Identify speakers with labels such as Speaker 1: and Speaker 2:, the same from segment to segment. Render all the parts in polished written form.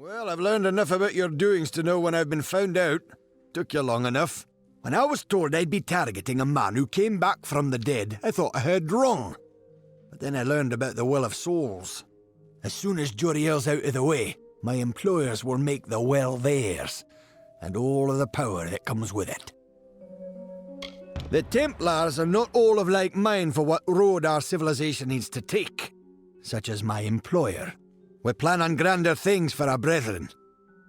Speaker 1: Well, I've learned enough about your doings to know when I've been found out. Took you long enough. When I was told I'd be targeting a man who came back from the dead, I thought I heard wrong. But then I learned about the Well of Souls. As soon as Joriel's out of the way, my employers will make the well theirs, and all of the power that comes with it. The Templars are not all of like mind for what road our civilization needs to take, such as my employer. We plan on grander things for our brethren,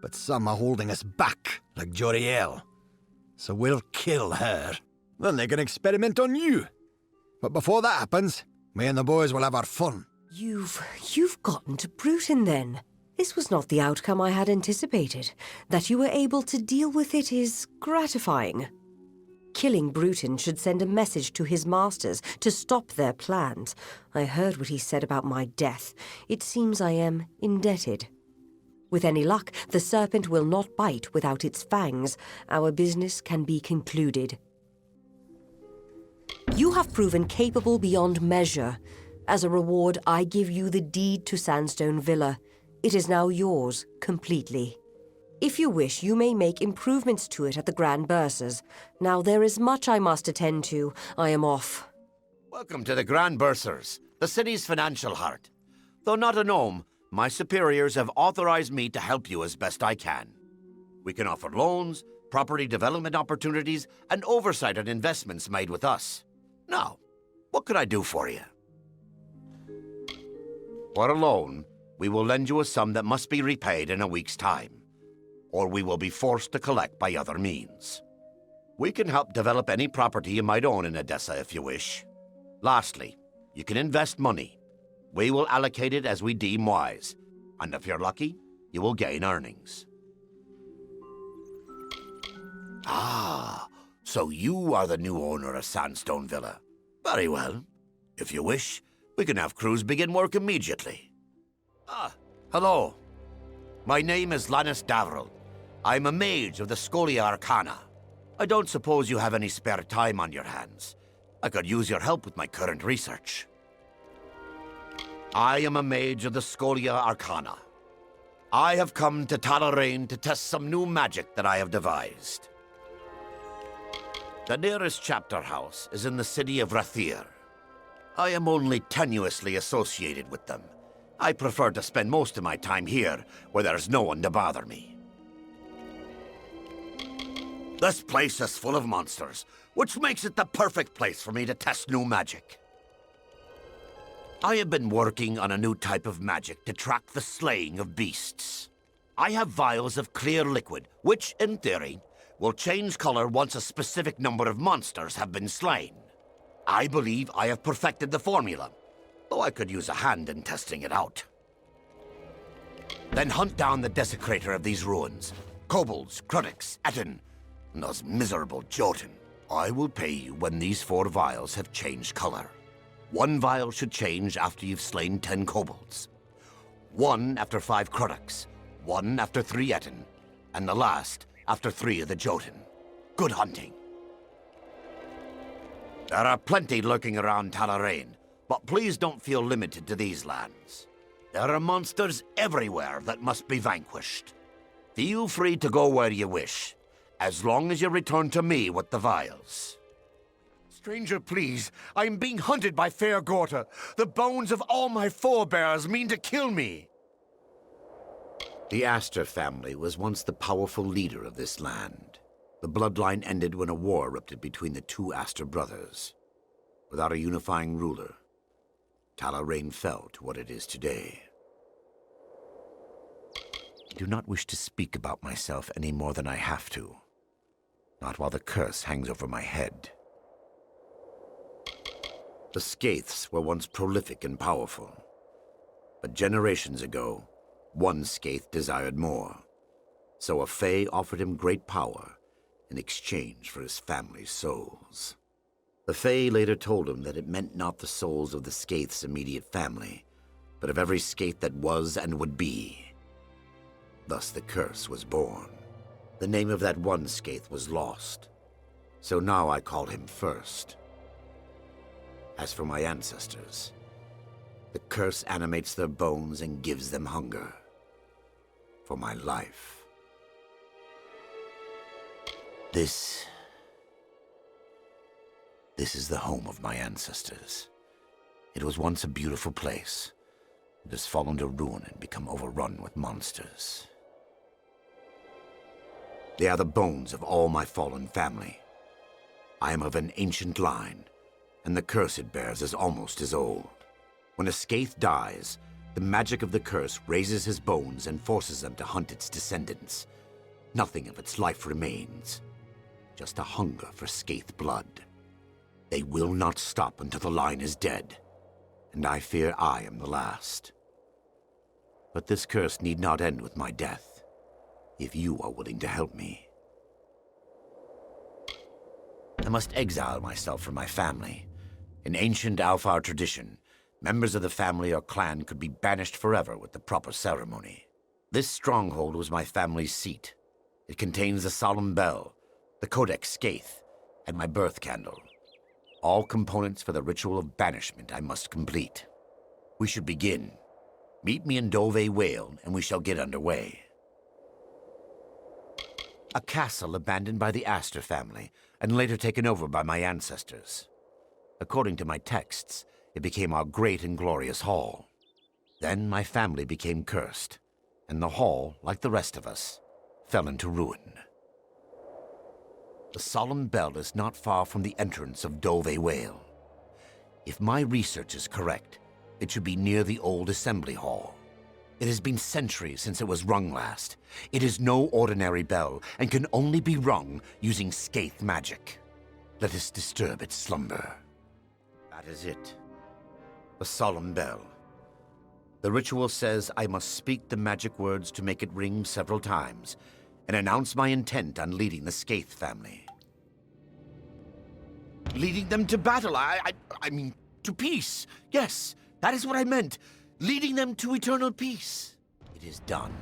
Speaker 1: but some are holding us back, like Joriel. So we'll kill her. Then they can experiment on you. But before that happens, me and the boys will have our fun.
Speaker 2: You've gotten to Bruton then. This was not the outcome I had anticipated. That you were able to deal with it is gratifying. Killing Bruton should send a message to his masters to stop their plans. I heard what he said about my death. It seems I am indebted. With any luck, the serpent will not bite without its fangs. Our business can be concluded. You have proven capable beyond measure. As a reward, I give you the deed to Sandstone Villa. It is now yours, completely. If you wish, you may make improvements to it at the Grand Bursars. Now there is much I must attend to. I am off.
Speaker 3: Welcome to the Grand Bursars, the city's financial heart. Though not a gnome, my superiors have authorized me to help you as best I can. We can offer loans, property development opportunities, and oversight on investments made with us. Now, what could I do for you? For a loan, we will lend you a sum that must be repaid in a week's time, or we will be forced to collect by other means. We can help develop any property you might own in Edessa if you wish. Lastly, you can invest money. We will allocate it as we deem wise, and if you're lucky, you will gain earnings. Ah, so you are the new owner of Sandstone Villa. Very well. If you wish, we can have crews begin work immediately. Hello. My name is Lannis Davril. I'm a mage of the Scholia Arcana. I don't suppose you have any spare time on your hands. I could use your help with my current research. I am a mage of the Scholia Arcana. I have come to Talarain to test some new magic that I have devised. The nearest chapter house is in the city of Rathir. I am only tenuously associated with them. I prefer to spend most of my time here, where there's no one to bother me. This place is full of monsters, which makes it the perfect place for me to test new magic. I have been working on a new type of magic to track the slaying of beasts. I have vials of clear liquid, which, in theory, will change color once a specific number of monsters have been slain. I believe I have perfected the formula, though I could use a hand in testing it out. Then hunt down the desecrator of these ruins. Kobolds, Krudix, Etten, and those miserable Jotun. I will pay you when these 4 vials have changed color. 1 vial should change after you've slain 10 kobolds. 1 after 5 Krudix. 1 after 3 Etten. And the last after 3 of the Jotun. Good hunting. There are plenty lurking around Talarain, but please don't feel limited to these lands. There are monsters everywhere that must be vanquished. Feel free to go where you wish, as long as you return to me with the vials. Stranger, please. I am being hunted by Fair Gorta. The bones of all my forebears mean to kill me. The Astor family was once the powerful leader of this land. The bloodline ended when a war erupted between the 2 Astor brothers. Without a unifying ruler, Talarain fell to what it is today. I do not wish to speak about myself any more than I have to. Not while the curse hangs over my head. The Skaiths were once prolific and powerful. But generations ago, one Skaith desired more. So a Fae offered him great power in exchange for his family's souls. The Fae later told him that it meant not the souls of the Skaith's immediate family, but of every Skaith that was and would be. Thus the curse was born. The name of that one Skaith was lost, so now I call him first. As for my ancestors, the curse animates their bones and gives them hunger. for my life. This is the home of my ancestors. It was once a beautiful place. It has fallen to ruin and become overrun with monsters. They are the bones of all my fallen family. I am of an ancient line, and the curse it bears is almost as old. When a Skaith dies, the magic of the curse raises his bones and forces them to hunt its descendants. Nothing of its life remains, just a hunger for Skaith blood. They will not stop until the line is dead, and I fear I am the last. But this curse need not end with my death, if you are willing to help me. I must exile myself from my family. In ancient Alfar tradition, members of the family or clan could be banished forever with the proper ceremony. This stronghold was my family's seat. It contains the solemn bell, the Codex Skaith, and my birth candle. All components for the ritual of banishment I must complete. We should begin. Meet me in Dove Whale, and we shall get underway. A castle abandoned by the Astor family, and later taken over by my ancestors. According to my texts, it became our great and glorious hall. Then my family became cursed, and the hall, like the rest of us, fell into ruin. The solemn bell is not far from the entrance of Dove Whale. If my research is correct, it should be near the old assembly hall. It has been centuries since it was rung last. It is no ordinary bell, and can only be rung using Skaith magic. Let us disturb its slumber. That is it. The solemn bell. The ritual says I must speak the magic words to make it ring several times, and announce my intent on leading the Skaith family. Leading them to battle, I mean, to peace. Yes, that is what I meant. Leading them to eternal peace. It is done.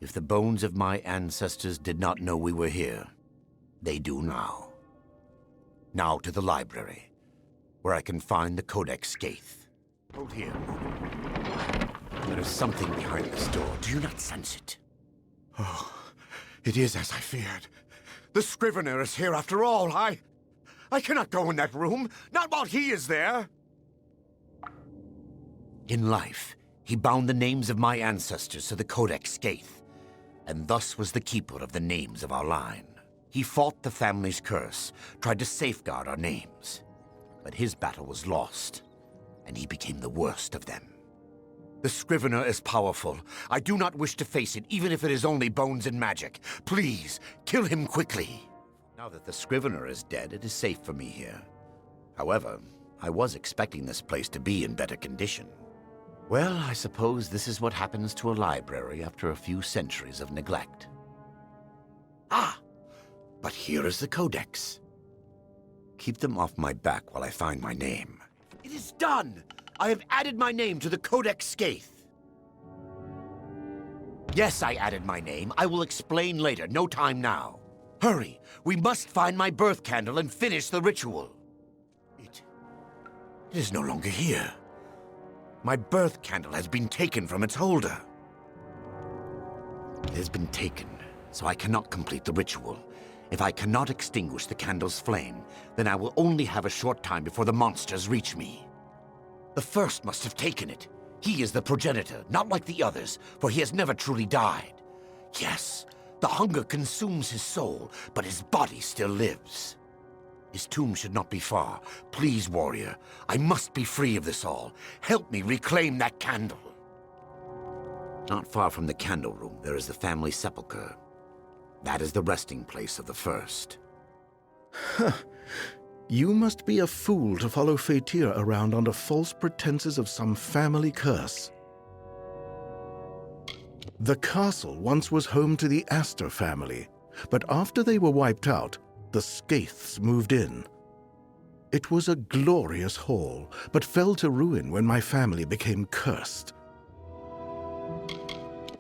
Speaker 3: If the bones of my ancestors did not know we were here, they do now. Now to the library, where I can find the Codex Skaith. Hold here. There is something behind this door. Do you not sense it?
Speaker 4: Oh, it is as I feared. The Scrivener is here after all. I cannot go in that room, not while he is there.
Speaker 3: In life, he bound the names of my ancestors to the Codex Skaith, and thus was the keeper of the names of our line. He fought the family's curse, tried to safeguard our names. But his battle was lost, and he became the worst of them. The Scrivener is powerful. I do not wish to face it, even if it is only bones and magic. Please, kill him quickly. Now that the Scrivener is dead, it is safe for me here. However, I was expecting this place to be in better condition. Well, I suppose this is what happens to a library after a few centuries of neglect. Ah! But here is the Codex. Keep them off my back while I find my name. It is done! I have added my name to the Codex Skaith. Yes, I added my name. I will explain later. No time now. Hurry! We must find my birth candle and finish the ritual. It is no longer here. My birth candle has been taken from its holder. It has been taken, so I cannot complete the ritual. If I cannot extinguish the candle's flame, then I will only have a short time before the monsters reach me. The first must have taken it. He is the progenitor, not like the others, for he has never truly died. Yes, the hunger consumes his soul, but his body still lives. His tomb should not be far. Please, warrior, I must be free of this all. Help me reclaim that candle. Not far from the candle room, there is the family sepulchre. That is the resting place of the first.
Speaker 5: You must be a fool to follow Fatir around under false pretenses of some family curse. The castle once was home to the Astor family, but after they were wiped out, the Skaiths moved in. It was a glorious hall, but fell to ruin when my family became cursed.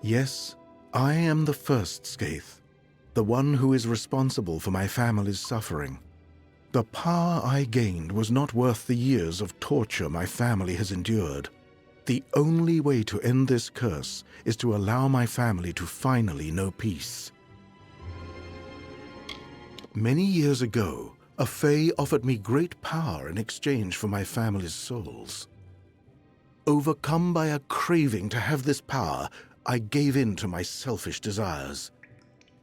Speaker 5: Yes, I am the first Skaith, the one who is responsible for my family's suffering. The power I gained was not worth the years of torture my family has endured. The only way to end this curse is to allow my family to finally know peace. Many years ago, a Fae offered me great power in exchange for my family's souls. Overcome by a craving to have this power, I gave in to my selfish desires.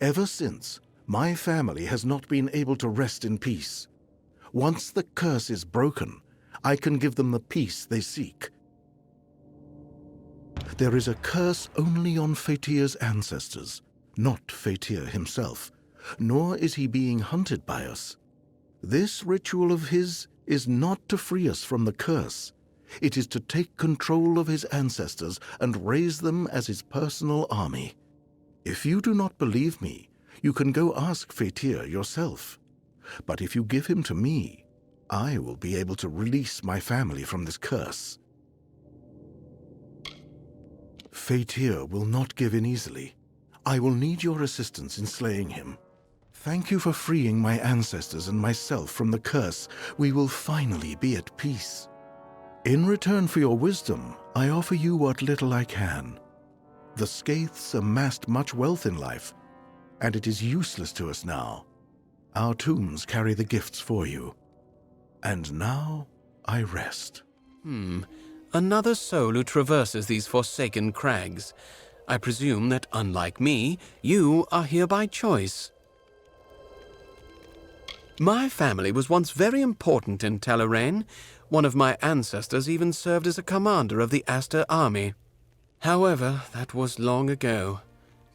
Speaker 5: Ever since, my family has not been able to rest in peace. Once the curse is broken, I can give them the peace they seek. There is a curse only on Fatir's ancestors, not Fatir himself, nor is he being hunted by us. This ritual of his is not to free us from the curse. It is to take control of his ancestors and raise them as his personal army. If you do not believe me, you can go ask Fatir yourself. But if you give him to me, I will be able to release my family from this curse. Fatir will not give in easily. I will need your assistance in slaying him. Thank you for freeing my ancestors and myself from the curse. We will finally be at peace. In return for your wisdom, I offer you what little I can. The Skaiths amassed much wealth in life, and it is useless to us now. Our tombs carry the gifts for you. And now I rest.
Speaker 6: Another soul who traverses these forsaken crags. I presume that, unlike me, you are here by choice. My family was once very important in Talarain. One of my ancestors even served as a commander of the Aster army. However, that was long ago.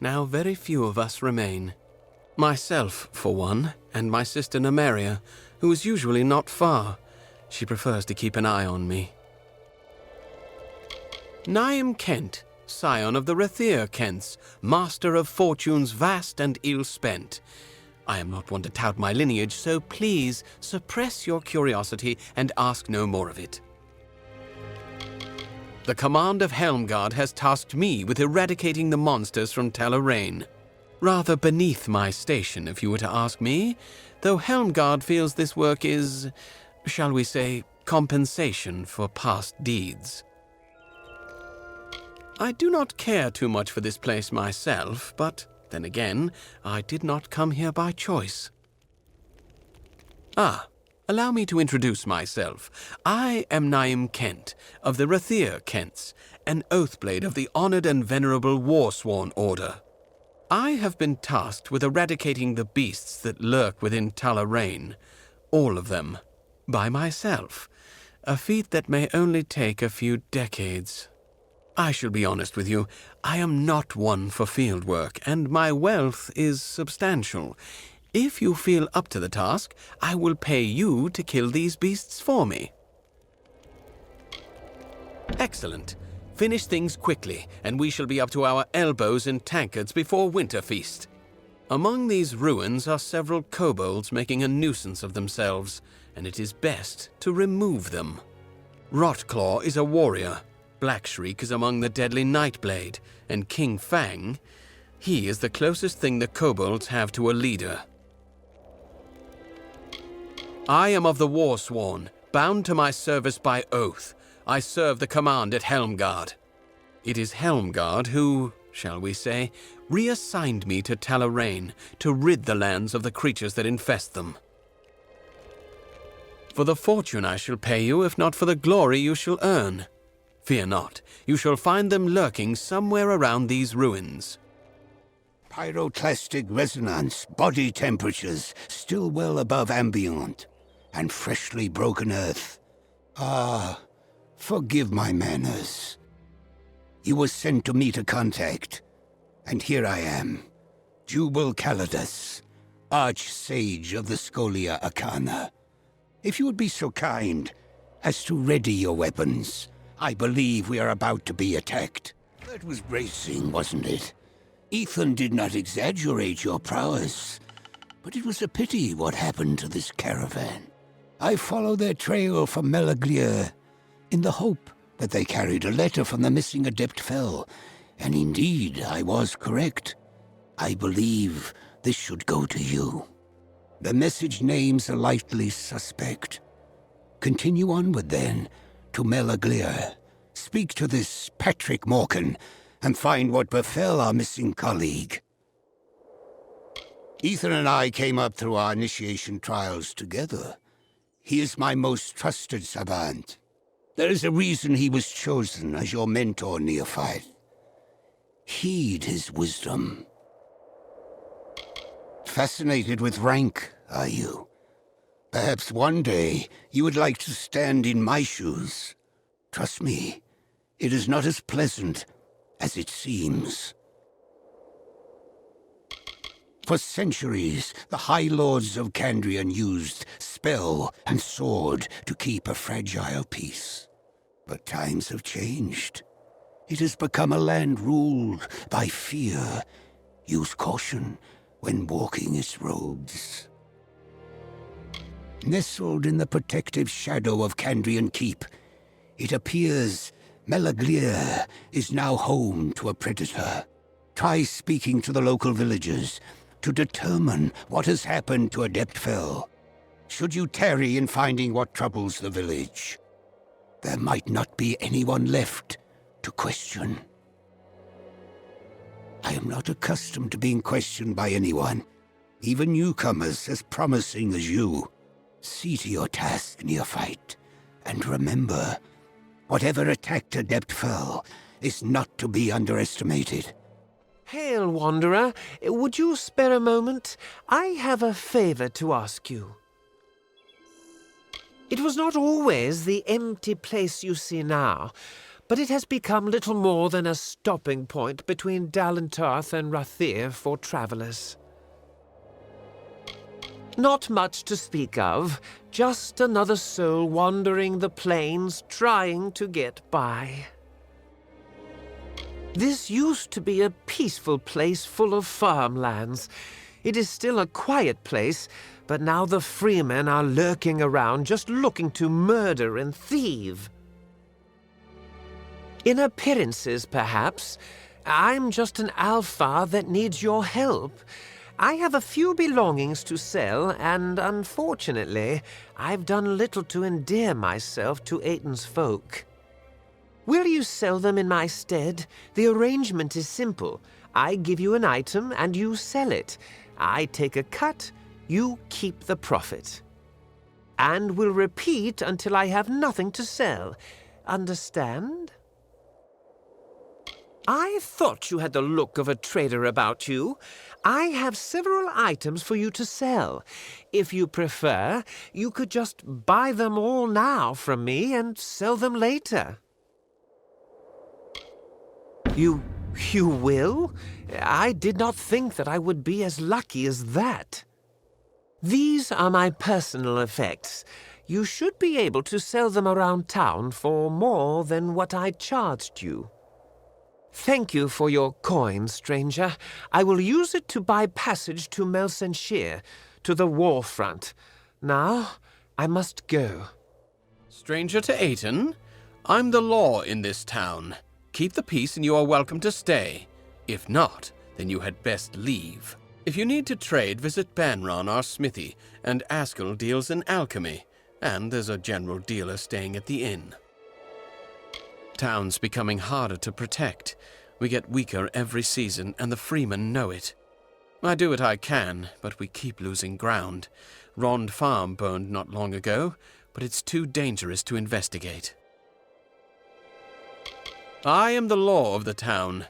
Speaker 6: Now very few of us remain. Myself, for one, and my sister Nymeria, who is usually not far. She prefers to keep an eye on me. Naim Kent, scion of the Rathir Kents, master of fortunes vast and ill-spent. I am not one to tout my lineage, so please suppress your curiosity and ask no more of it. The command of Helmgard has tasked me with eradicating the monsters from Talarain. Rather beneath my station, if you were to ask me, though Helmgard feels this work is, shall we say, compensation for past deeds. I do not care too much for this place myself, but then again, I did not come here by choice. Allow me to introduce myself. I am Naim Kent, of the Rathir Kents, an Oathblade of the honored and venerable Warsworn Order. I have been tasked with eradicating the beasts that lurk within Talarain, all of them, by myself, a feat that may only take a few decades. I shall be honest with you, I am not one for field work, and my wealth is substantial. If you feel up to the task, I will pay you to kill these beasts for me. Excellent. Finish things quickly, and we shall be up to our elbows in tankards before Winterfeast. Among these ruins are several kobolds making a nuisance of themselves, and it is best to remove them. Rotclaw is a warrior. Blackshriek is among the deadly Nightblade, and King Fang, he is the closest thing the kobolds have to a leader. I am of the Warsworn, bound to my service by oath. I serve the command at Helmgard. It is Helmgard who, shall we say, reassigned me to Talarain to rid the lands of the creatures that infest them. For the fortune I shall pay you, if not for the glory you shall earn. Fear not, you shall find them lurking somewhere around these ruins.
Speaker 7: Pyroclastic resonance, body temperatures still well above ambient, and freshly broken earth. Forgive my manners. You were sent to meet a contact, and here I am, Jubal Calidus, Arch-Sage of the Scholia Arcana. If you would be so kind as to ready your weapons, I believe we are about to be attacked. That was bracing, wasn't it? Ethan did not exaggerate your prowess, but it was a pity what happened to this caravan. I follow their trail from Melaglir in the hope that they carried a letter from the missing Adept Fell, and indeed I was correct. I believe this should go to you. The message names a likely suspect. Continue onward then, to Melaglir. speak to this Patrick Morgan and find what befell our missing colleague. Ethan and I came up through our initiation trials together. He is my most trusted savant. There is a reason he was chosen as your mentor, neophyte. Heed his wisdom. Fascinated with rank, are you? Perhaps one day you would like to stand in my shoes. Trust me, it is not as pleasant as it seems. For centuries, the High Lords of Kandrian used spell and sword to keep a fragile peace. But times have changed. It has become a land ruled by fear. Use caution when walking its roads. Nestled in the protective shadow of Kandrian Keep, it appears Melaglir is now home to a predator. Try speaking to the local villagers to determine what has happened to Adeptfell. Should you tarry in finding what troubles the village, there might not be anyone left to question. I am not accustomed to being questioned by anyone, even newcomers as promising as you. See to your task, neophyte, and remember, whatever attacked Adeptfell is not to be underestimated.
Speaker 8: Hail, Wanderer. Would you spare a moment? I have a favor to ask you. It was not always the empty place you see now, but it has become little more than a stopping point between Dalentarth and Rathir for travelers. Not much to speak of, just another soul wandering the plains trying to get by. This used to be a peaceful place full of farmlands. It is still a quiet place, but now the freemen are lurking around just looking to murder and thieve. In appearances, perhaps, I'm just an alpha that needs your help. I have a few belongings to sell, and unfortunately, I've done little to endear myself to Aiton's folk. Will you sell them in my stead? The arrangement is simple. I give you an item, and you sell it. I take a cut, you keep the profit. And will repeat until I have nothing to sell. Understand? I thought you had the look of a trader about you. I have several items for you to sell. If you prefer, you could just buy them all now from me and sell them later. You will? I did not think that I would be as lucky as that. These are my personal effects. You should be able to sell them around town for more than what I charged you. Thank you for your coin, stranger. I will use it to buy passage to Melsenshire, to the war front. Now, I must go.
Speaker 6: Stranger to Aiton, I'm the law in this town. Keep the peace and you are welcome to stay. If not, then you had best leave. If you need to trade, visit Banron, our smithy, and Askel deals in alchemy, and there's a general dealer staying at the inn. Town's becoming harder to protect. We get weaker every season, and the freemen know it. I do what I can, but we keep losing ground. Rond Farm burned not long ago, but it's too dangerous to investigate. I am the law of the town.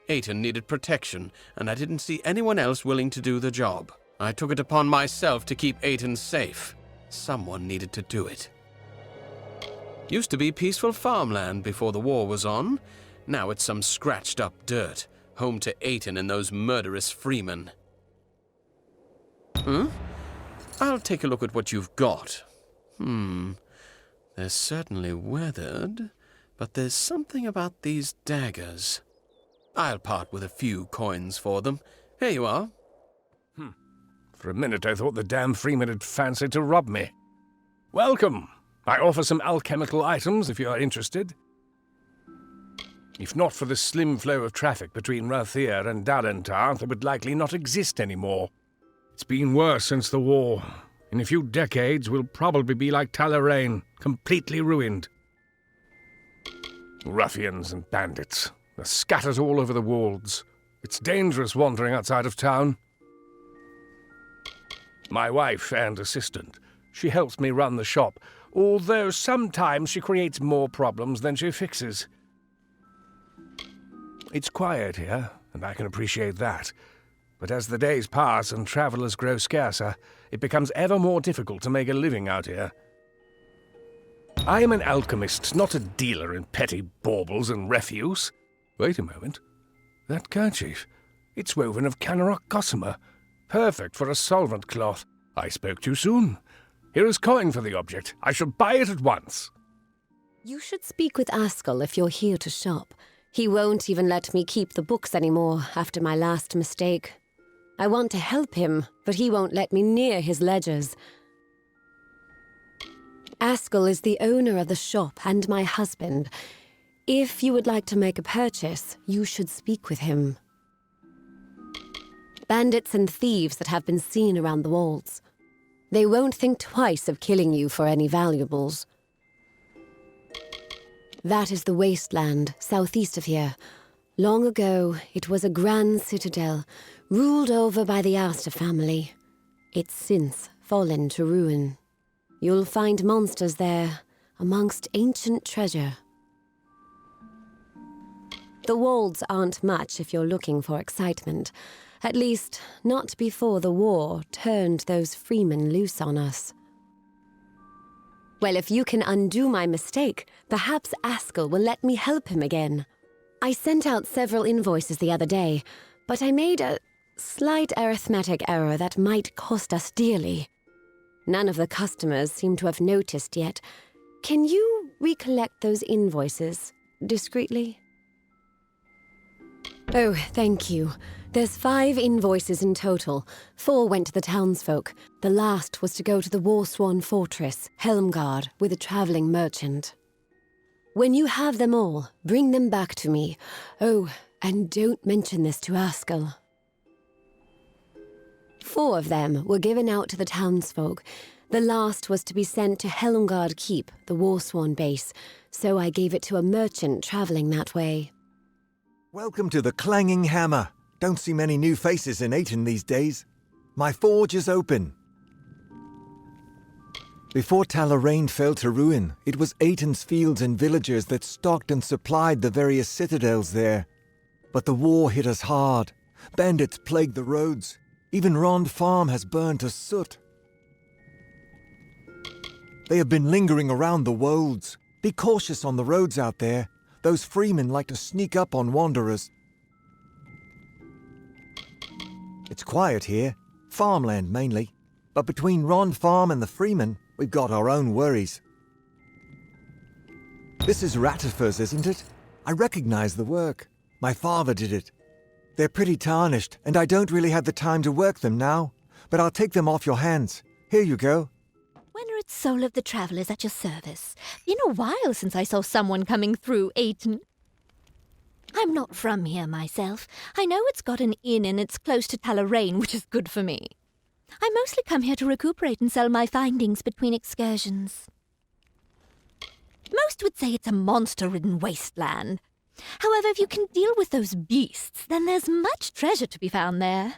Speaker 6: Aiton needed protection, and I didn't see anyone else willing to do the job. I took it upon myself to keep Aiton safe. Someone needed to do it. Used to be peaceful farmland before the war was on. Now it's some scratched-up dirt, home to Aiton and those murderous freemen. I'll take a look at what you've got. They're certainly weathered, but there's something about these daggers. I'll part with a few coins for them. Here you are.
Speaker 9: For a minute I thought the damn freeman had fancied to rob me. Welcome. I offer some alchemical items if you are interested. If not for the slim flow of traffic between Rathir and Dalentarth, it would likely not exist anymore. It's been worse since the war. In a few decades, we'll probably be like Talarain, completely ruined. Ruffians and bandits. They're scattered all over the wolds. It's dangerous wandering outside of town. My wife and assistant. She helps me run the shop, although sometimes she creates more problems than she fixes. It's quiet here, and I can appreciate that. But as the days pass and travellers grow scarcer, it becomes ever more difficult to make a living out here. I am an alchemist, not a dealer in petty baubles and refuse. Wait a moment. That kerchief. It's woven of Canarok gossamer. Perfect for a solvent cloth. I spoke too soon. Here is coin for the object. I shall buy it at once.
Speaker 10: You should speak with Askell if you're here to shop. He won't even let me keep the books anymore after my last mistake. I want to help him, but he won't let me near his ledgers. Askell is the owner of the shop and my husband. If you would like to make a purchase, you should speak with him. Bandits and thieves that have been seen around the walls. They won't think twice of killing you for any valuables. That is the wasteland southeast of here. Long ago, it was a grand citadel, ruled over by the Astor family. It's since fallen to ruin. You'll find monsters there, amongst ancient treasure. The wolds aren't much if you're looking for excitement. At least, not before the war turned those freemen loose on us. Well, if you can undo my mistake, perhaps Askell will let me help him again. I sent out several invoices the other day, but I made a slight arithmetic error that might cost us dearly. None of the customers seem to have noticed yet. Can you recollect those invoices discreetly? Oh, thank you. There's 5 invoices in total. 4 went to the townsfolk. The last was to go to the Warsworn Fortress, Helmgard, with a traveling merchant. When you have them all, bring them back to me. Oh, and don't mention this to Askell. 4 of them were given out to the townsfolk. The last was to be sent to Helmgard Keep, the Warsworn base, so I gave it to a merchant traveling that way.
Speaker 11: Welcome to the Clanging Hammer. Don't see many new faces in Ayton these days. My forge is open. Before Talarain fell to ruin, it was Ayton's fields and villagers that stocked and supplied the various citadels there. But the war hit us hard. Bandits plagued the roads. Even Rond Farm has burned to soot. They have been lingering around the wolds. Be cautious on the roads out there. Those freemen like to sneak up on wanderers. It's quiet here. Farmland mainly. But between Rond Farm and the freemen, we've got our own worries. This is Ratifer's, isn't it? I recognize the work. My father did it. They're pretty tarnished, and I don't really have the time to work them now. But I'll take them off your hands. Here you go.
Speaker 12: Winnered Soul of the Traveller is at your service. Been a while since I saw someone coming through Ayton. I'm not from here myself. I know it's got an inn and it's close to Talarain, which is good for me. I mostly come here to recuperate and sell my findings between excursions. Most would say it's a monster-ridden wasteland. However, if you can deal with those beasts, then there's much treasure to be found there.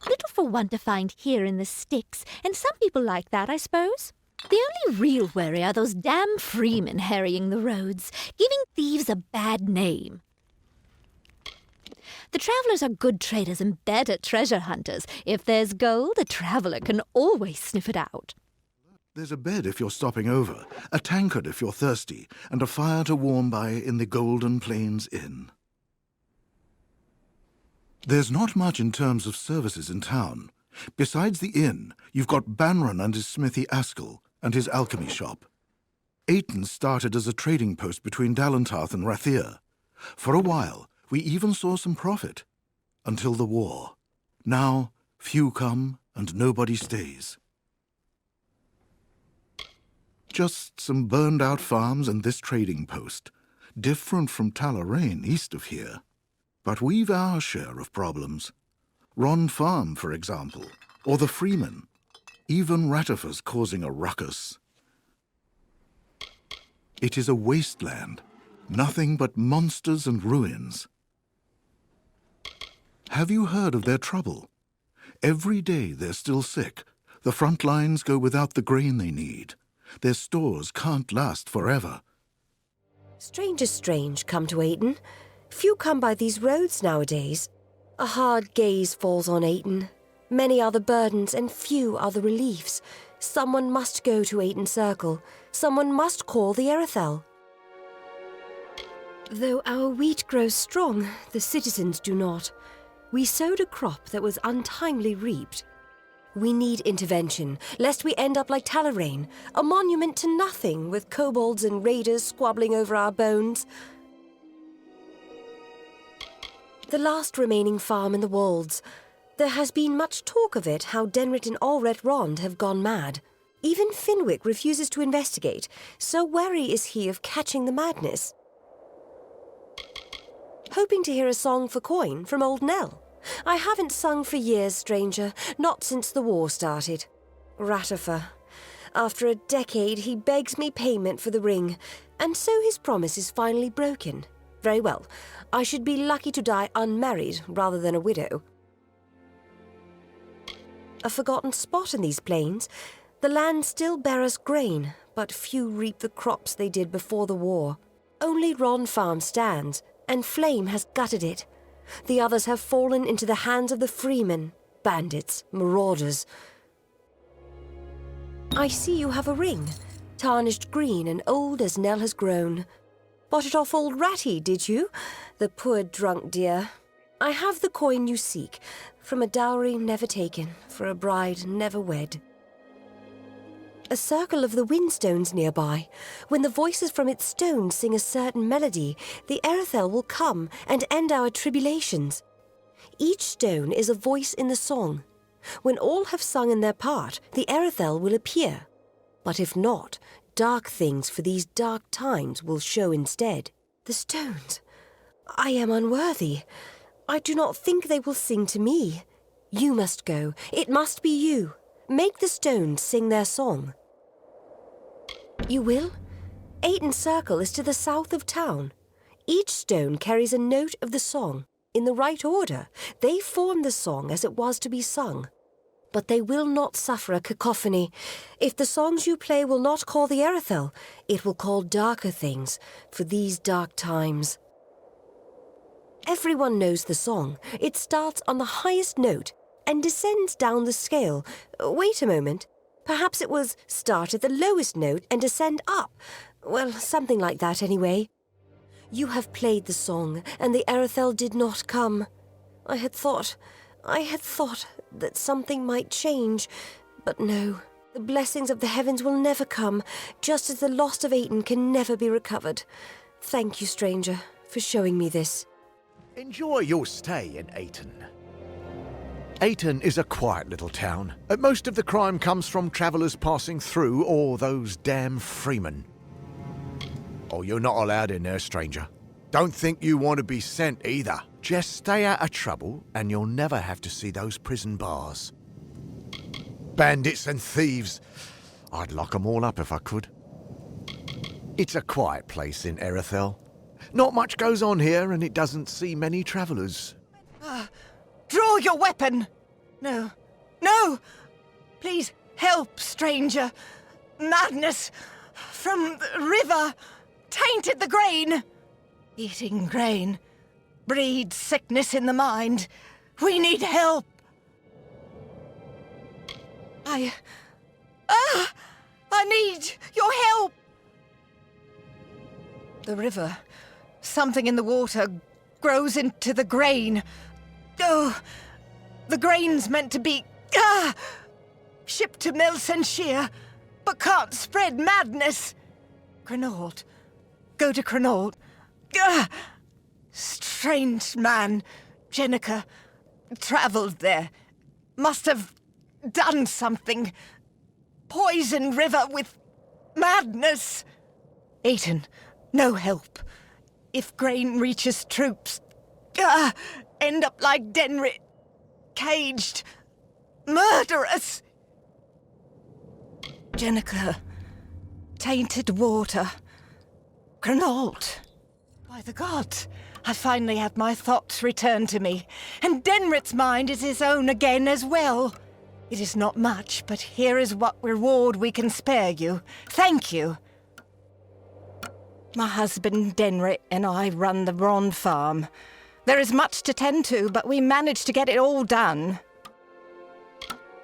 Speaker 12: Little for one to find here in the sticks, and some people like that, I suppose. The only real worry are those damn freemen harrying the roads, giving thieves a bad name. The travellers are good traders and better treasure hunters. If there's gold, a traveller can always sniff it out.
Speaker 5: There's a bed if you're stopping over, a tankard if you're thirsty, and a fire to warm by in the Golden Plains Inn. There's not much in terms of services in town. Besides the inn, you've got Banron and his smithy Askell, and his alchemy shop. Ayton started as a trading post between Dalentarth and Rathir. For a while, we even saw some profit. Until the war. Now, few come and nobody stays. Just some burned-out farms and this trading post. Different from Talarain east of here. But we've our share of problems. Rond Farm, for example, or the Freemen. Even Ratifer's causing a ruckus. It is a wasteland, nothing but monsters and ruins. Have you heard of their trouble? Every day they're still sick. The front lines go without the grain they need. Their stores can't last forever.
Speaker 2: Strangers strange come to Ayton. Few come by these roads nowadays. A hard gaze falls on Ayton. Many are the burdens and few are the reliefs. Someone must go to Ayton Circle. Someone must call the Erethel. Though our wheat grows strong, the citizens do not. We sowed a crop that was untimely reaped. We need intervention, lest we end up like Talarain, a monument to nothing with kobolds and raiders squabbling over our bones. The last remaining farm in the Wolds. There has been much talk of it, how Denrit and Allret Rond have gone mad. Even Finwick refuses to investigate, so wary is he of catching the madness. Hoping to hear a song for coin from Old Nell. I haven't sung for years, stranger, not since the war started. Ratifer. After a decade, he begs me payment for the ring, and so his promise is finally broken. Very well. I should be lucky to die unmarried rather than a widow. A forgotten spot in these plains. The land still bear us grain, but few reap the crops they did before the war. Only Ron Farm stands, and flame has gutted it. The others have fallen into the hands of the freemen, bandits, marauders. I see you have a ring, tarnished green and old as Nell has grown. Bought it off old Ratty, did you? The poor drunk dear. I have the coin you seek, from a dowry never taken, for a bride never wed. A circle of the windstones nearby. When the voices from its stones sing a certain melody, the Erethel will come and end our tribulations. Each stone is a voice in the song. When all have sung in their part, the Erethel will appear. But if not, dark things for these dark times will show instead. The stones. I am unworthy. I do not think they will sing to me. You must go. It must be you. Make the stones sing their song. You will? Ayton Circle is to the south of town. Each stone carries a note of the song. In the right order, they form the song as it was to be sung. But they will not suffer a cacophony. If the songs you play will not call the Erethel, it will call darker things for these dark times. Everyone knows the song. It starts on the highest note and descends down the scale. Wait a moment. Perhaps it was start at the lowest note and descend up. Well, something like that anyway. You have played the song, and the Erethel did not come. I had thought that something might change, but no. The blessings of the heavens will never come, just as the lost of Ayton can never be recovered. Thank you, stranger, for showing me this.
Speaker 13: Enjoy your stay in Ayton. Ayton is a quiet little town. Most of the crime comes from travellers passing through or those damn freemen. Oh, you're not allowed in there, stranger. Don't think you want to be sent either. Just stay out of trouble and you'll never have to see those prison bars. Bandits and thieves. I'd lock 'em all up if I could. It's a quiet place in Erethel. Not much goes on here and it doesn't see many travellers.
Speaker 14: Draw your weapon! No, no! Please help, stranger. Madness from the river tainted the grain. Eating grain breeds sickness in the mind. We need help. I need your help. The river, something in the water, grows into the grain. Oh, the grain's meant to be shipped to Melsenshire, but can't spread madness. Crenault. Go to Crenault. Strange man, Jenica, travelled there. Must have done something. Poison river with madness. Ayton, no help. If grain reaches troops, end up like Denrit, caged, murderous. Jenica, tainted water, Renault! By the gods, I finally have my thoughts returned to me, and Denrit's mind is his own again as well. It is not much, but here is what reward we can spare you. Thank you. My husband Denrit and I run the Rond farm. There is much to tend to, but we managed to get it all done.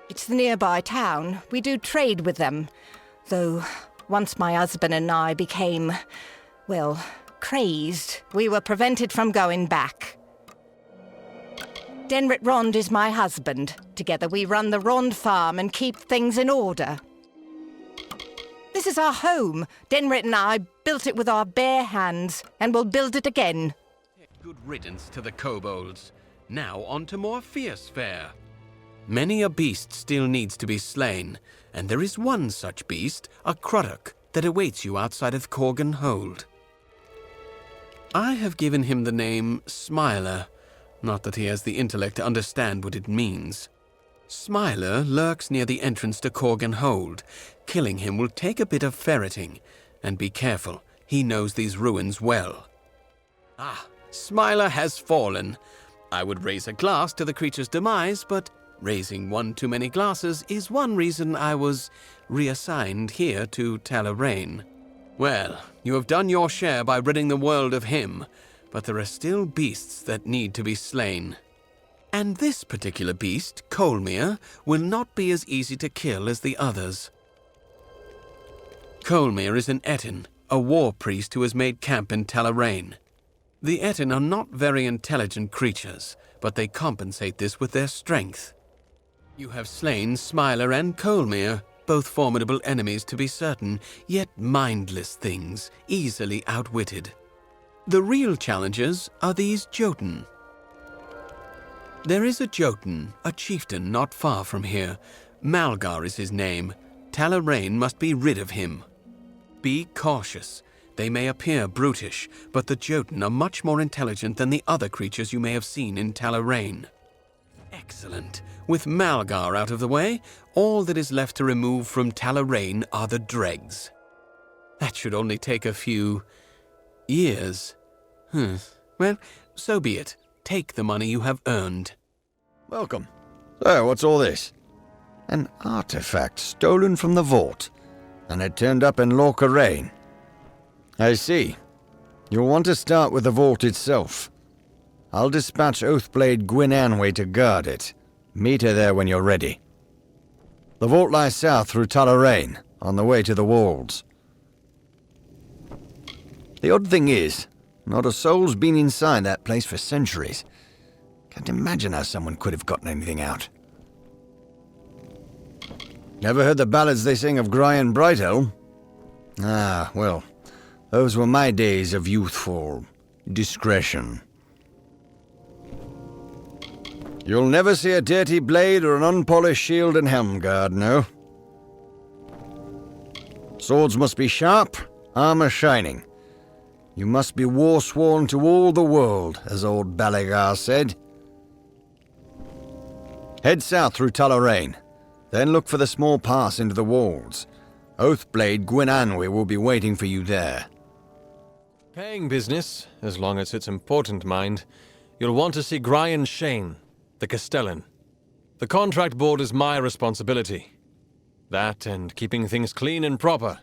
Speaker 14: It's the nearby town. We do trade with them. Though, once my husband and I became, well, crazed, we were prevented from going back. Denrit Rond is my husband. Together we run the Rond farm and keep things in order. This is our home. Denrit and I built it with our bare hands, and will build it again.
Speaker 6: Good riddance to the kobolds. Now on to more fierce fare. Many a beast still needs to be slain, and there is one such beast, a Cruddock, that awaits you outside of Corgan Hold. I have given him the name Smiler, not that he has the intellect to understand what it means. Smiler lurks near the entrance to Corgan Hold. Killing him will take a bit of ferreting, and be careful, he knows these ruins well. Ah, Smiler has fallen. I would raise a glass to the creature's demise, but raising one too many glasses is one reason I was reassigned here to Talarain. Well, you have done your share by ridding the world of him, but there are still beasts that need to be slain. And this particular beast, Colmere, will not be as easy to kill as the others. Colmere is an Etin, a war priest who has made camp in Talarain. The Etin are not very intelligent creatures, but they compensate this with their strength. You have slain Smiler and Colmere, both formidable enemies to be certain, yet mindless things, easily outwitted. The real challengers are these Jotun. There is a Jotun, a chieftain not far from here. Malgar is his name. Talarain must be rid of him. Be cautious. They may appear brutish, but the Jotun are much more intelligent than the other creatures you may have seen in Talarain. Excellent. With Malgar out of the way, all that is left to remove from Talarain are the dregs. That should only take a few years. Well, so be it. Take the money you have earned.
Speaker 1: Welcome. So, what's all this? An artifact stolen from the vault, and it turned up in Lorca-Rain. I see. You'll want to start with the vault itself. I'll dispatch Oathblade Gwyn Anway to guard it. Meet her there when you're ready. The vault lies south through Talarain, on the way to the walls. The odd thing is, not a soul's been inside that place for centuries. Can't imagine how someone could have gotten anything out. Never heard the ballads they sing of Grian Brightelm? Ah, well, those were my days of youthful discretion. You'll never see a dirty blade or an unpolished shield in Helmgard, no? Swords must be sharp, armor shining. You must be war-sworn to all the world, as old Balagar said. Head south through Talarain, then look for the small pass into the walls. Oathblade Gwyn Anway will be waiting for you there.
Speaker 15: Paying business, as long as it's important, mind. You'll want to see Grian Shane, the Castellan. The contract board is my responsibility. That and keeping things clean and proper.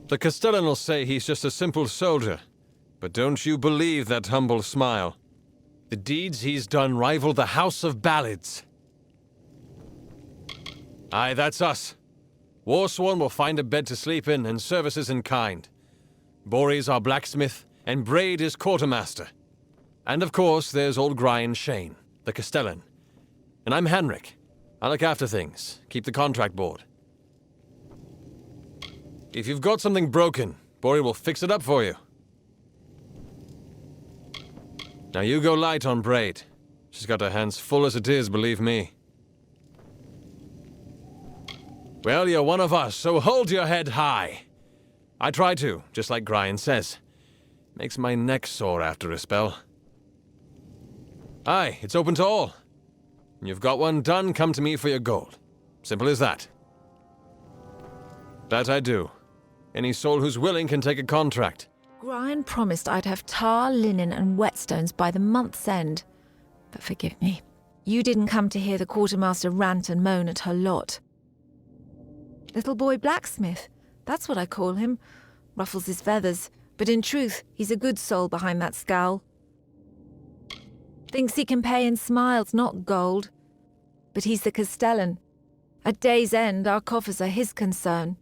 Speaker 15: The Castellan will say he's just a simple soldier, but don't you believe that humble smile. The deeds he's done rival the House of Ballads. Aye, that's us. Warsworn will find a bed to sleep in and services in kind. Bore's our blacksmith, and Braid is quartermaster. And of course, there's old Grian Shane, the Castellan. And I'm Henrik. I look after things, keep the contract board. If you've got something broken, Bore will fix it up for you. Now you go light on Braid. She's got her hands full as it is, believe me. Well, you're one of us, so hold your head high. I try to, just like Grian says. Makes my neck sore after a spell. Aye, it's open to all. When you've got one done, come to me for your gold. Simple as that. That I do. Any soul who's willing can take a contract.
Speaker 16: Brian promised I'd have tar, linen, and whetstones by the month's end. But forgive me, you didn't come to hear the quartermaster rant and moan at her lot. Little boy blacksmith, that's what I call him. Ruffles his feathers, but in truth, he's a good soul behind that scowl. Thinks he can pay in smiles, not gold. But he's the Castellan. At day's end, our coffers are his concern.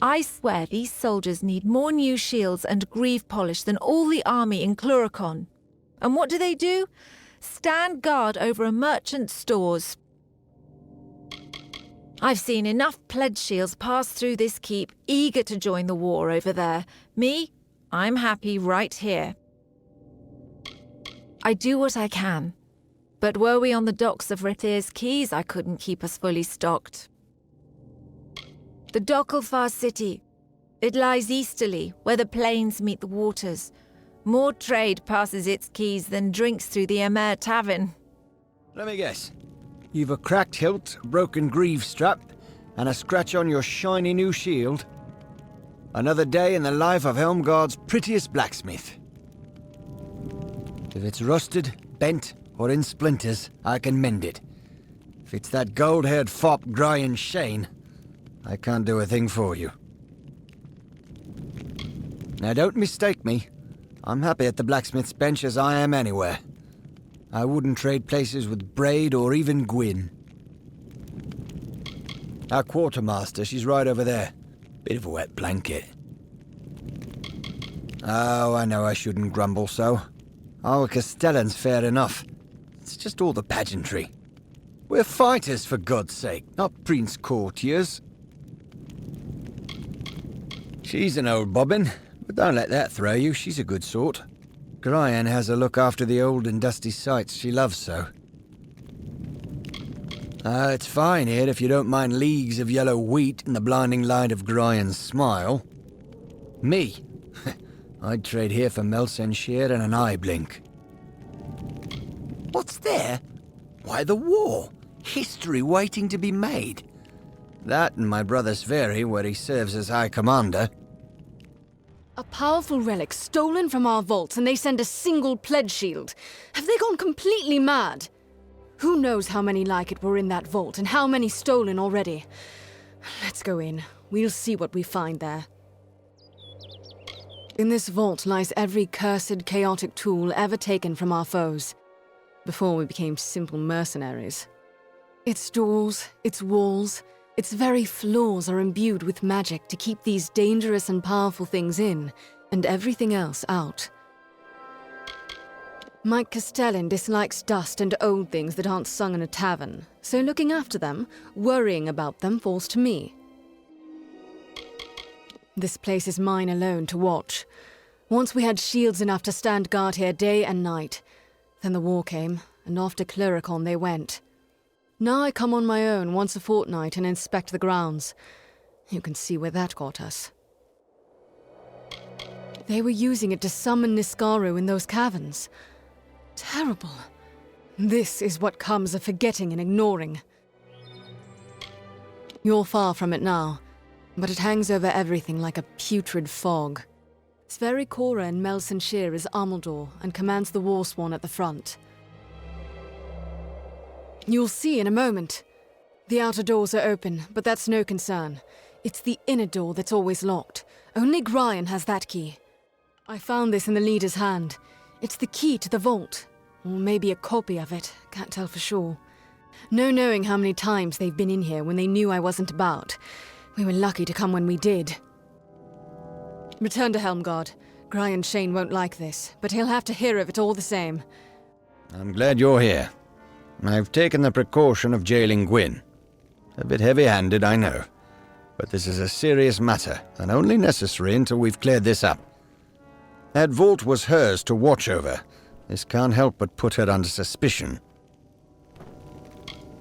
Speaker 16: I swear these soldiers need more new shields and greave polish than all the army in Cluricon. And what do? Stand guard over a merchant's stores. I've seen enough pledge shields pass through this keep, eager to join the war over there. Me, I'm happy right here. I do what I can. But were we on the docks of Rathir's Keys, I couldn't keep us fully stocked. The Docklefar city. It lies easterly, where the plains meet the waters. More trade passes its quays than drinks through the Amer Tavern.
Speaker 1: Let me guess. You've a cracked hilt, a broken greave strap, and a scratch on your shiny new shield. Another day in the life of Helmgard's prettiest blacksmith. If it's rusted, bent, or in splinters, I can mend it. If it's that gold-haired fop Brian Shane, I can't do a thing for you. Now don't mistake me. I'm happy at the blacksmith's bench as I am anywhere. I wouldn't trade places with Braid or even Gwyn. Our quartermaster, she's right over there. Bit of a wet blanket. Oh, I know I shouldn't grumble so. Our Castellan's fair enough. It's just all the pageantry. We're fighters, for God's sake, not prince courtiers. She's an old bobbin, but don't let that throw you. She's a good sort. Brian has her look after the old and dusty sights she loves so. It's fine here if you don't mind leagues of yellow wheat and the blinding light of Brian's smile. Me? I'd trade here for Melsenshire and an eye blink. What's there? Why, the war. History waiting to be made. That and my brother Sverri, where he serves as High Commander.
Speaker 17: A powerful relic stolen from our vaults, and they send a single pledge shield. Have they gone completely mad? Who knows how many like it were in that vault, and how many stolen already? Let's go in. We'll see what we find there. In this vault lies every cursed, chaotic tool ever taken from our foes, before we became simple mercenaries. Its doors, its walls, its very floors are imbued with magic to keep these dangerous and powerful things in, and everything else out. Mike Castellan dislikes dust and old things that aren't sung in a tavern, so looking after them, worrying about them, falls to me. This place is mine alone to watch. Once we had shields enough to stand guard here day and night. Then the war came, and off to Cluricon they went. Now I come on my own once a fortnight and inspect the grounds. You can see where that got us. They were using it to summon Niskaru in those caverns. Terrible. This is what comes of forgetting and ignoring. You're far from it now, but it hangs over everything like a putrid fog. Sverri Cora in Melsenshire is Amalur and commands the Warsworn at the front. You'll see in a moment. The outer doors are open, but that's no concern. It's the inner door that's always locked. Only Brian has that key. I found this in the leader's hand. It's the key to the vault. Or maybe a copy of it, can't tell for sure. No knowing how many times they've been in here when they knew I wasn't about. We were lucky to come when we did. Return to Helmgard. Brian Shane won't like this, but he'll have to hear of it all the same.
Speaker 1: I'm glad you're here. I've taken the precaution of jailing Gwyn. A bit heavy-handed, I know. But this is a serious matter, and only necessary until we've cleared this up. That vault was hers to watch over. This can't help but put her under suspicion.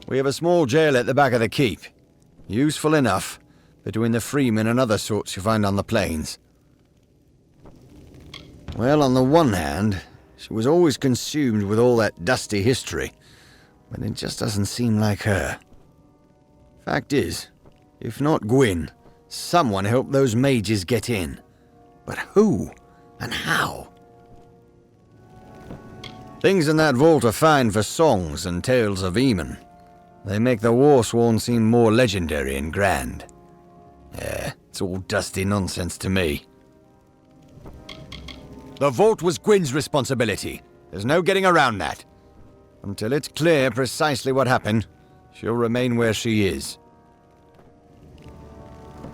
Speaker 1: We have a small jail at the back of the keep. Useful enough, between the freemen and other sorts you find on the plains. Well, on the one hand, she was always consumed with all that dusty history, but it just doesn't seem like her. Fact is, if not Gwyn, Someone helped those mages get in. But who? And how? Things in that vault are fine for songs and tales of Eamon. They make the Warsworn seem more legendary and grand. It's all dusty nonsense to me. The vault was Gwyn's responsibility. There's no getting around that. Until it's clear precisely what happened, she'll remain where she is.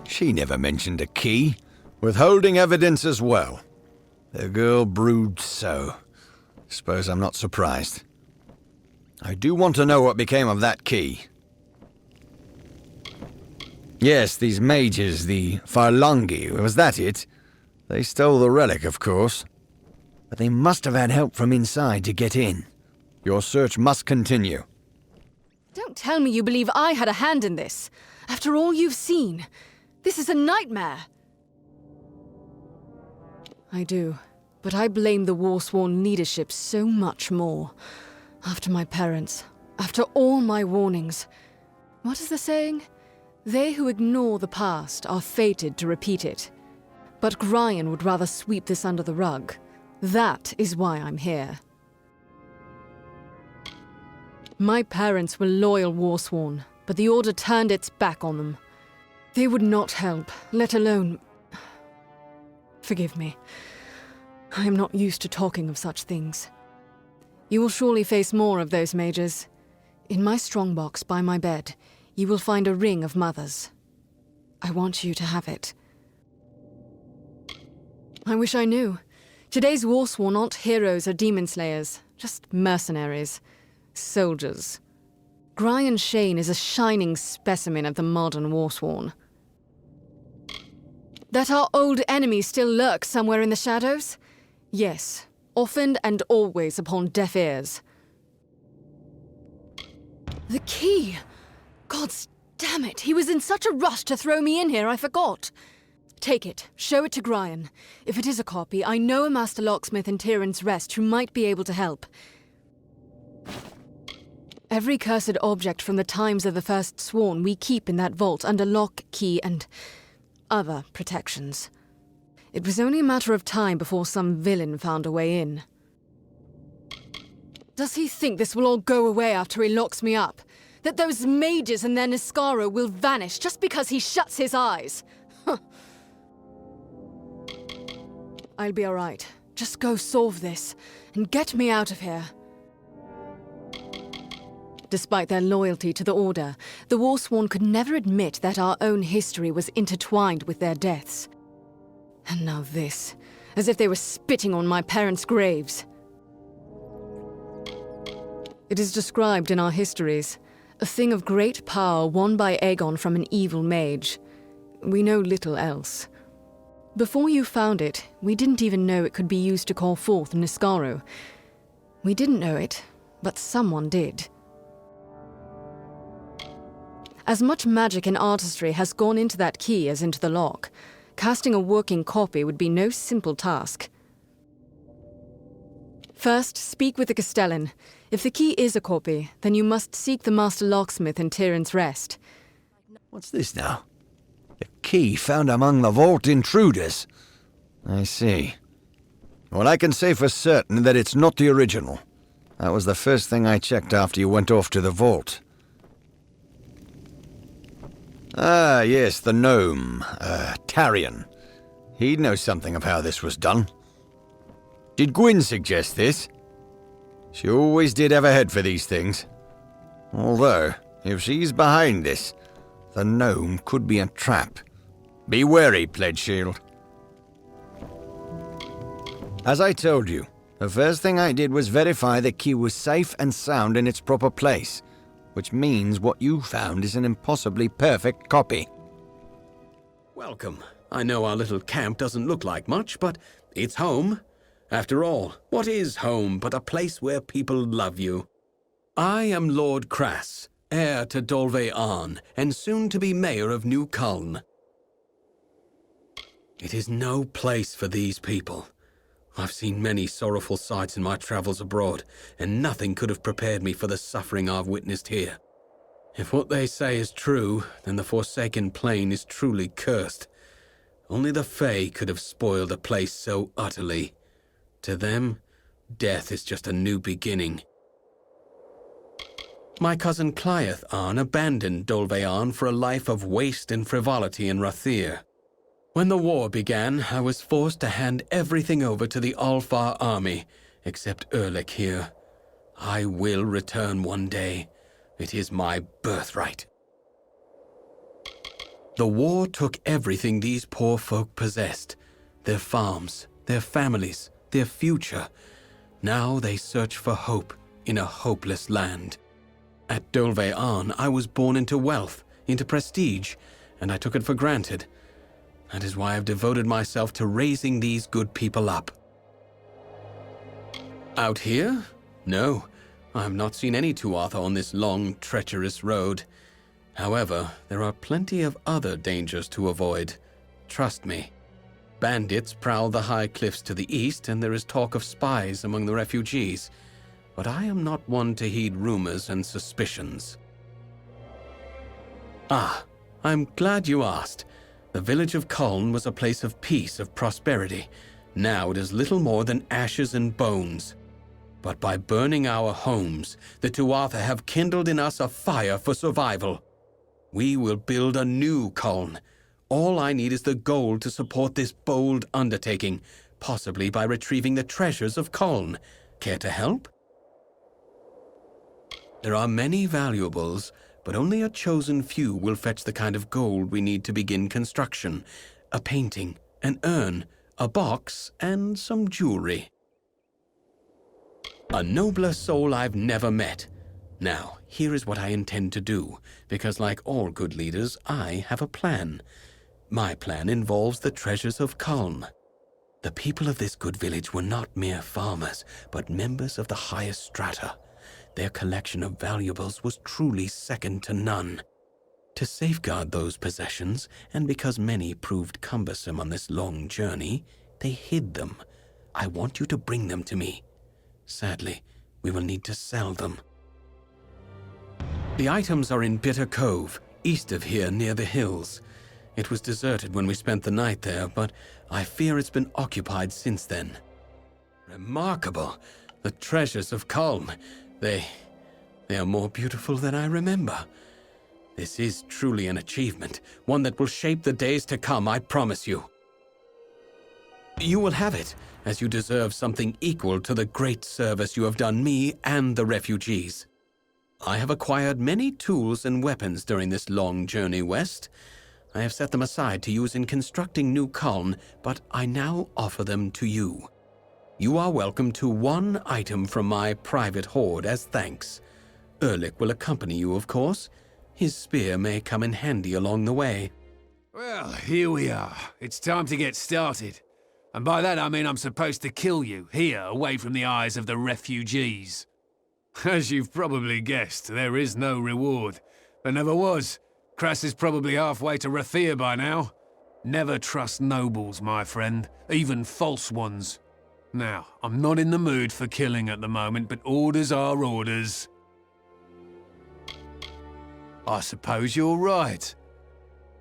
Speaker 1: She never mentioned a key, withholding evidence as well. The girl broods so. Suppose I'm not surprised. I do want to know what became of that key. Yes, these mages, the Farlangi, was that it? They stole the relic, of course. But they must have had help from inside to get in. Your search must continue.
Speaker 17: Don't tell me you believe I had a hand in this. After all you've seen, this is a nightmare. I do, but I blame the Warsworn leadership so much more. After my parents, after all my warnings. What is the saying? They who ignore the past are fated to repeat it. But Gryan would rather sweep this under the rug. That is why I'm here. My parents were loyal Warsworn, but the Order turned its back on them. They would not help, let alone... Forgive me. I am not used to talking of such things. You will surely face more of those mages. In my strongbox by my bed, you will find a ring of mothers. I want you to have it. I wish I knew. Today's Warsworn aren't heroes or demon slayers, just mercenaries. Soldiers. Gryan Shane is a shining specimen of the modern Warsworn. That our old enemy still lurks somewhere in the shadows? Yes, often and always upon deaf ears. The key! Gods damn it, he was in such a rush to throw me in here, I forgot. Take it, show it to Gryan. If it is a copy, I know a master locksmith in Tyrion's Rest who might be able to help. Every cursed object from the times of the First Sworn we keep in that vault under lock, key, and other protections. It was only a matter of time before some villain found a way in. Does he think this will all go away after he locks me up? That those mages and their Niskaro will vanish just because he shuts his eyes? Huh. I'll be all right. Just go solve this, and get me out of here. Despite their loyalty to the Order, the Warsworn could never admit that our own history was intertwined with their deaths. And now this, as if they were spitting on my parents' graves. It is described in our histories, a thing of great power won by Aegon from an evil mage. We know little else. Before you found it, we didn't even know it could be used to call forth Niskaro. We didn't know it, but someone did. As much magic and artistry has gone into that key as into the lock, casting a working copy would be no simple task. First, speak with the Castellan. If the key is a copy, then you must seek the Master Locksmith in Tyrion's Rest.
Speaker 1: What's this now? The key found among the vault intruders. I see. Well, I can say for certain that it's not the original. That was the first thing I checked after you went off to the vault. Ah, yes, the gnome, Tarion. He'd know something of how this was done. Did Gwyn suggest this? She always did have a head for these things. Although, if she's behind this, the gnome could be a trap. Be wary, Pledge Shield. As I told you, the first thing I did was verify the key was safe and sound in its proper place, which means what you found is an impossibly perfect copy.
Speaker 6: Welcome. I know our little camp doesn't look like much, but it's home. After all, what is home but a place where people love you? I am Lord Crass, heir to Dolve Arn, and soon to be mayor of New Culm. It is no place for these people. I've seen many sorrowful sights in my travels abroad, and nothing could have prepared me for the suffering I've witnessed here. If what they say is true, then the Forsaken Plain is truly cursed. Only the Fae could have spoiled a place so utterly. To them, death is just a new beginning. My cousin Cliath Arn abandoned Dolvearn for a life of waste and frivolity in Rathir. When the war began, I was forced to hand everything over to the Alfar army, except Erlich here. I will return one day. It is my birthright. The war took everything these poor folk possessed. Their farms, their families, their future. Now they search for hope in a hopeless land. At Dolvearn, I was born into wealth, into prestige, and I took it for granted. That is why I've devoted myself to raising these good people up. Out here? No, I have not seen any Tuatha on this long, treacherous road. However, there are plenty of other dangers to avoid. Trust me. Bandits prowl the high cliffs to the east, and there is talk of spies among the refugees. But I am not one to heed rumors and suspicions. Ah, I'm glad you asked. The village of Culn was a place of peace, of prosperity. Now it is little more than ashes and bones. But by burning our homes, the Tuatha have kindled in us a fire for survival. We will build a new Culn. All I need is the gold to support this bold undertaking, possibly by retrieving the treasures of Culn. Care to help? There are many valuables, but only a chosen few will fetch the kind of gold we need to begin construction. A painting, an urn, a box, and some jewelry. A nobler soul I've never met. Now, here is what I intend to do, because like all good leaders, I have a plan. My plan involves the treasures of Culn. The people of this good village were not mere farmers, but members of the highest strata. Their collection of valuables was truly second to none. To safeguard those possessions, and because many proved cumbersome on this long journey, they hid them. I want you to bring them to me. Sadly, we will need to sell them. The items are in Bitter Cove, east of here near the hills. It was deserted when we spent the night there, but I fear it's been occupied since then. Remarkable! The treasures of Culn. They are more beautiful than I remember. This is truly an achievement, one that will shape the days to come, I promise you. You will have it, as you deserve something equal to the great service you have done me and the refugees. I have acquired many tools and weapons during this long journey west. I have set them aside to use in constructing new Culn, but I now offer them to you. You are welcome to one item from my private hoard as thanks. Erlich will accompany you, of course. His spear may come in handy along the way.
Speaker 18: Well, here we are. It's time to get started. And by that I mean I'm supposed to kill you, here, away from the eyes of the refugees. As you've probably guessed, there is no reward. There never was. Kras is probably halfway to Rathir by now. Never trust nobles, my friend, even false ones. Now, I'm not in the mood for killing at the moment, but orders are orders. I suppose you're right.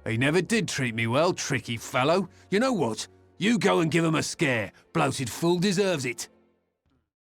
Speaker 18: He never did treat me well, tricky fellow. You know what? You go and give him a scare. Bloated fool deserves it.